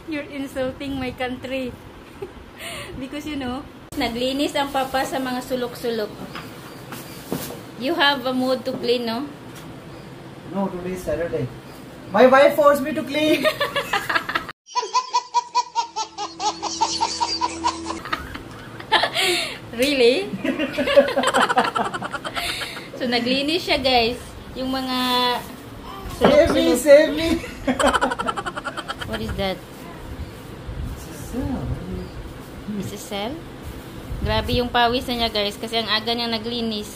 You're insulting my country. Because you know, naglinis ang papa sa mga sulok-sulok. You have a mood to clean, no? No, today is Saturday. My wife forced me to clean. Really? So, naglinis siya, guys. Yung mga Save me, save me. What is that? Mrs. Cell? Grabe yung pawis na niya, guys. Kasi ang aga niyang naglinis.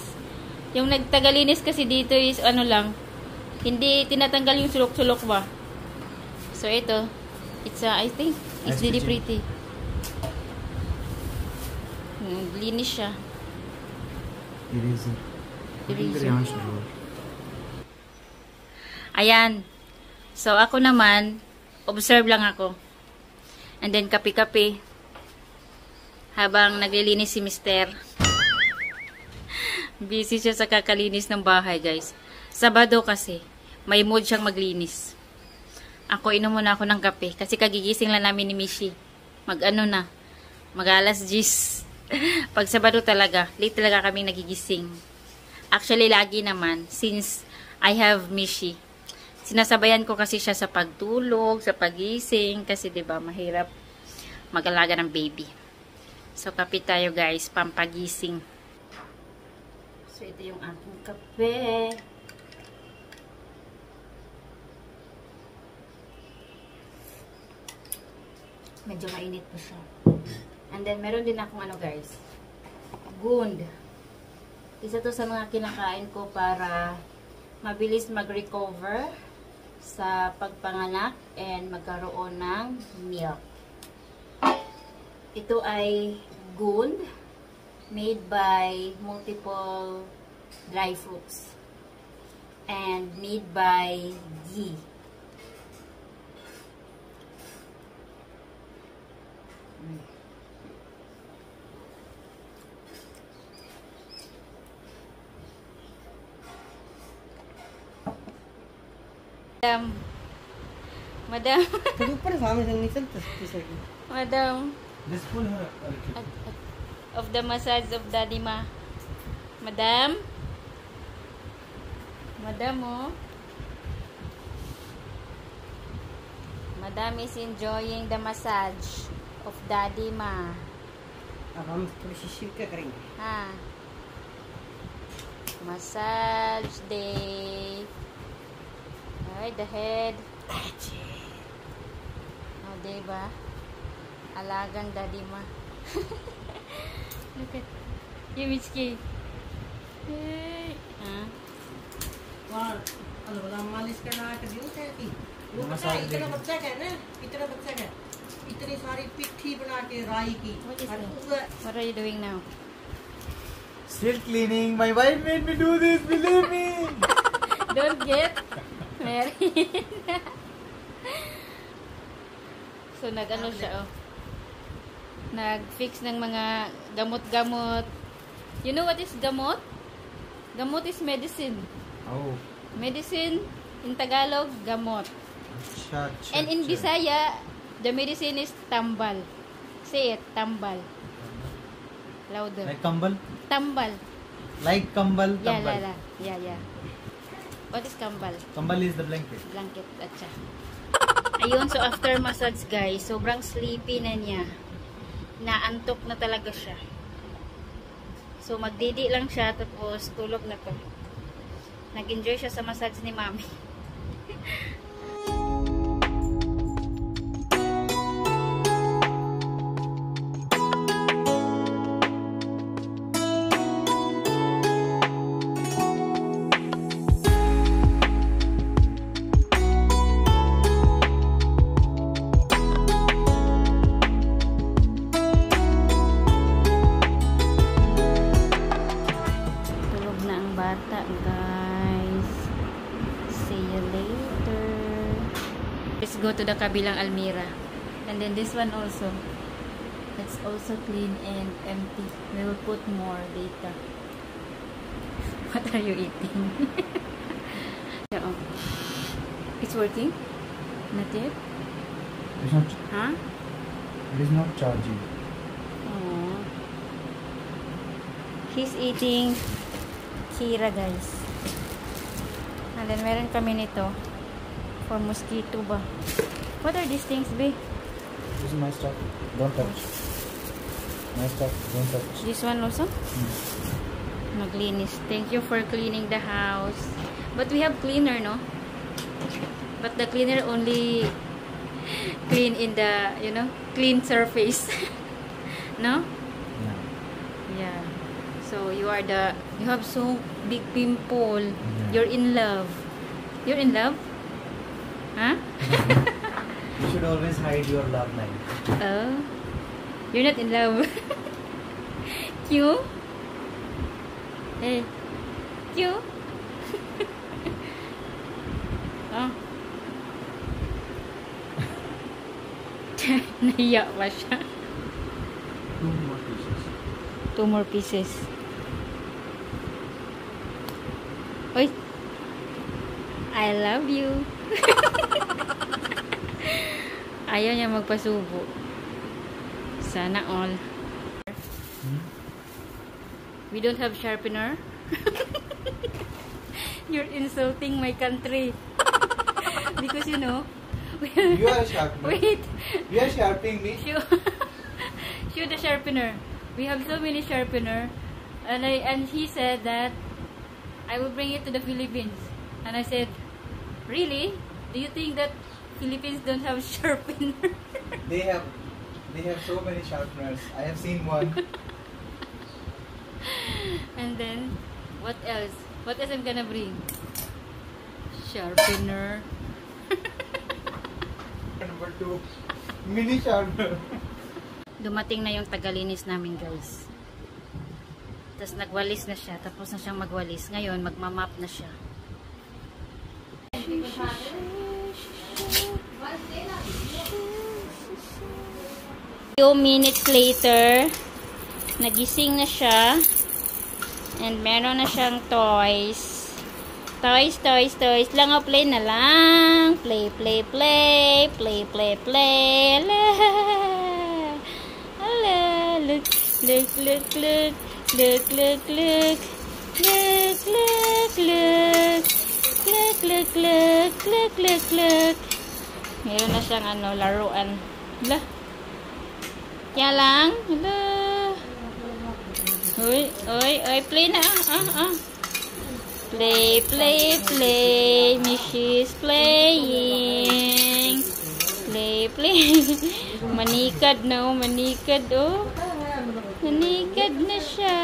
Yung nagtagalinis kasi dito is ano lang. Hindi tinatanggal yung sulok-sulok ba? So, ito. It's, I think, it's really pretty. Linis siya. Eraser. Ayan. So, ako naman, observe lang ako. And then, kape-kape. Habang naglilinis si Mister. Busy siya sa kakalinis ng bahay, guys. Sabado kasi, may mood siyang maglinis. Ako, inom muna ako ng kape. Kasi kagigising lang namin ni Mishi. Mag-ano na. Mag-alas 10. Pag Sabado talaga, late talaga kaming nagigising. Actually, lagi naman, since I have Mishi, sinasabayan ko kasi siya sa pagtulog, sa pagising, kasi 'di ba mahirap mag-alaga ng baby. So, kape tayo, guys, pampagising. So, ito yung aking kape. Medyo mainit pa siya. And then, meron din akong ano, guys, gund. Isa to sa mga kinakain ko para mabilis mag-recover sa pagpanganak and magkaroon ng milk. Ito ay gund made by multiple dry fruits and made by ghee. Madam. Madam. This full Of the massage of Daddy Ma. Madam. Madam, oh. Madam is enjoying the massage of Daddy Ma. अब हम थोड़ी सी शिव क्या करेंगे? हाँ. Massage day. Alright, the head. Oh, diba? Alagang Daddy Ma. Look at you, Michki. Hey. हाँ. और अलग-अलग मालिश करना है कभी उसे की वो बच्चा इतना बच्चा है ना इतना बच्चा है इतनी सारी पिट्ठी बना के राई की What are you doing now? Still cleaning. My wife made me do this. Believe me. Don't get married. So, nag-ano siya, oh. Nag-fix ng mga gamot-gamot. You know what is gamot? Gamot is medicine. Oh. Medicine, in Tagalog, gamot. Cha, And in Bisaya, the medicine is tambal. Say it, tambal. Louder. Like kambal? Tambal. Like kambal, Yeah, tambal. yeah. What is kambal? Kambal is the blanket. Blanket, atcha. Ayun, so after massage, guys, sobrang sleepy na niya. Naantok na talaga siya. So, magdidi lang siya, tapos tulog na to. Nag-enjoy siya sa massage ni Mami. Let's go to the kabilang almirah. And then this one also. It's also clean and empty. We will put more data. What are you eating? It's working? Not yet? It's not. Huh? It is not charging. Oh. He's eating kira, guys. And then meron kami nito for mosquito ba. What are these things, be? This is my stuff. Don't touch. My stuff. Don't touch. This one also? Maglinis. Thank you for cleaning the house. But we have cleaner, no? But the cleaner only clean in the, you know, clean surface. No? Yeah. Yeah. So you have so big pimple. Yeah. You're in love. You're in love? Huh? You should always hide your love life. Oh. You're not in love. Cute? Hey. Cute? Oh. Nahiya pa siya. 2 more pieces. 2 more pieces. Oy. I love you. Ayaw niya magpasubo. Sana all. We don't have sharpener. You're insulting my country. Because you know. You are sharpening. Wait. You are sharpening me. Show the sharpener. We have so many sharpener, and he said that I will bring it to the Philippines. And I said, really? Do you think that Philippines don't have sharpener? They have so many sharpeners. I have seen one. And then, what else? What else I'm gonna bring? Sharpener. Number 2, mini sharpener. Dumating na yung tagalinis namin, guys. Tapos nagwalis na siya. Tapos na siyang magwalis. Ngayon, magmamap na siya. Few minutes later, nagising na siya. And meron na siyang toys. Toys, toys, toys. Lang o play na lang. Play, play, play. Play, play, play. Ala. Look, look, look, look. Look, look, look. Look, look, look. Look, look, look. Look, look, look. Meron na siyang laruan. Ala. Kaya lang. Ala. Uy, uy, uy. Play na. Play, play, play. Missy's playing. Play, play. Manikad na, oh. Manikad, oh. Manikad na siya.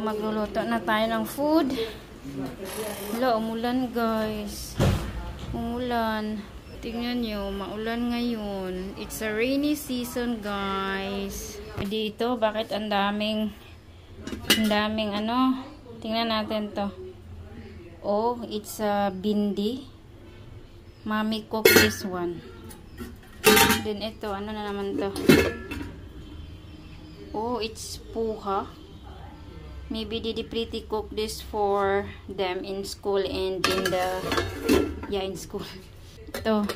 Magluluto na tayo ng food. Wala, umulan, guys. Umulan. Tingnan nyo, maulan ngayon. It's a rainy season, guys. Dito, bakit ang daming tingnan natin to. Oh, it's a bindi. Mommy cook this one. Then ito, ano na naman to? Oh, it's puha. Maybe Didi Pretty cook this for them in school and in school. Ito.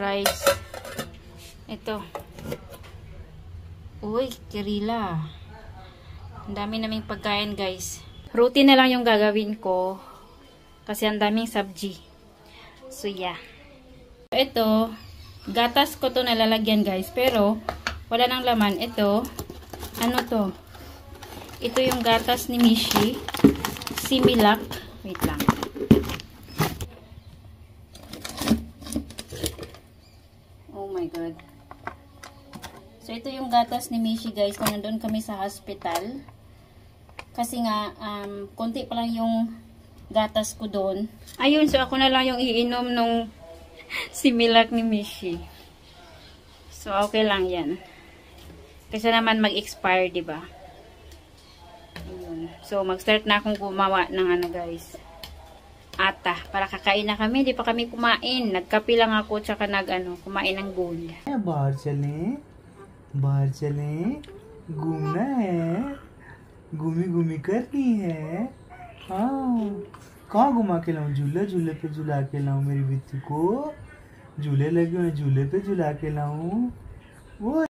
Rice. Ito. Uy, kirila. Ang dami naming pagkain, guys. Routine na lang yung gagawin ko. Kasi ang daming sabji. So, yeah. Ito, gatas ko to nalalagyan, guys. Pero, wala nang laman. Ito, ano to? Ito yung gatas ni Mishi. Similac. Wait lang. Oh my God. So, ito yung gatas ni Mishi, guys. Kung nandun kami sa hospital. Kasi nga, konti pa lang yung gatas ko doon. Ayun, so ako na lang yung iinom nung Similac ni Mishi. So, okay lang yan. Kasi naman mag-expire, diba? Ayun. So, mag-start na akong gumawa ng guys. Ata. Para kakain na kami. Di pa kami kumain. Nagkape lang ako tsaka kumain ng gold. बाहर चलें घूमना है घूमी घूमी करनी है हाँ कहाँ घुमा के लाऊं? झूले झूले पे झूला के लाऊं मेरी बिट्टू को? झूले लगे हुए झूले पे झूला के लाऊं? वो